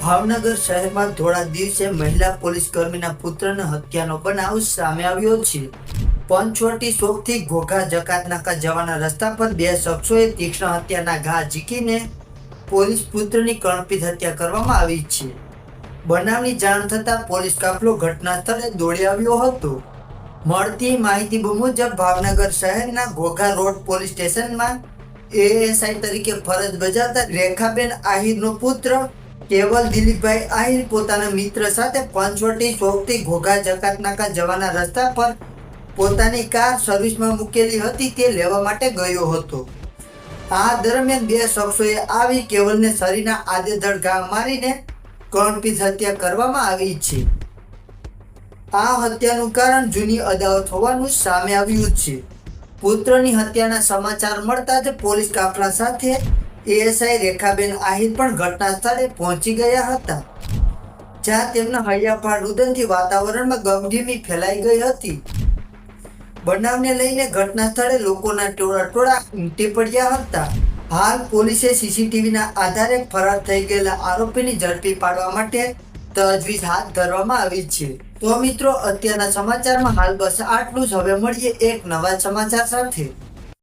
ભાવનગર શહેરમાં થોડા દિવસે મહિલા પોલીસ કર્મીના પુત્રના હત્યાનો બનાવ સામે આવ્યો છે. પંચવટી ચોકથી ઘોઘા જકાતનાકા જવાના રસ્તા પર બે શખ્સોએ તીક્ષ્ણ હત્યાના ઘા ઝીકીને પોલીસ પુત્રની કલ્પિત હત્યા કરવામાં આવી છે. બનાવની જાણ થતાં પોલીસ કાફલો ઘટના સ્થળે દોડી આવ્યો હતો. મળતી માહિતી મુજબ ભાવનગર શહેરના ઘોઘા રોડ પોલીસ સ્ટેશનમાં એએસઆઈ તરીકે ફરજ બજાવતા રેખાબેન આહિરનો પુત્ર કેવલ દિલીપભાઈ આહિર પોતાના મિત્ર સાથે પંચવટી ચોકથી ઘોઘા જકાતનાકા જવાના રસ્તા પર પોતાની કાર સર્વિસમાં મૂકેલી હતી તે લેવા માટે ગયો હતો. આ દરમિયાન બે શખ્સોએ આવી કેવલને શરીરના આડેધડ ઘા મારીને કલ્પિત હત્યા કરવામાં આવી છે. આ હત્યાનું કારણ જૂની અદાવત હોવાનું સામે આવ્યું છે. પુત્રની હત્યાના સમાચાર મળતા જ પોલીસ કાફલા સાથે એએસઆઈ રેખાબેન આહિર પણ ઘટના સ્થળે પહોંચી ગયા હતા, જ્યાં તેમના હૈયાફાટ રુદનથી વાતાવરણમાં ગમગીની ફેલાઈ ગઈ હતી. બનાવને લઈને ઘટના સ્થળે લોકોના ટોળા ઉમટી પડ્યા હતા. હાલ પોલીસે સીસીટીવીના આધારે ફરાર થઈ ગયેલા આરોપીને ઝડપી પાડવા માટે તજવીજ હાથ ધરવામાં આવી છે. તો મિત્રો, અત્યારના સમાચારમાં હાલ બસ આટલું જ. હવે મળીએ એક નવા સમાચાર સાથે.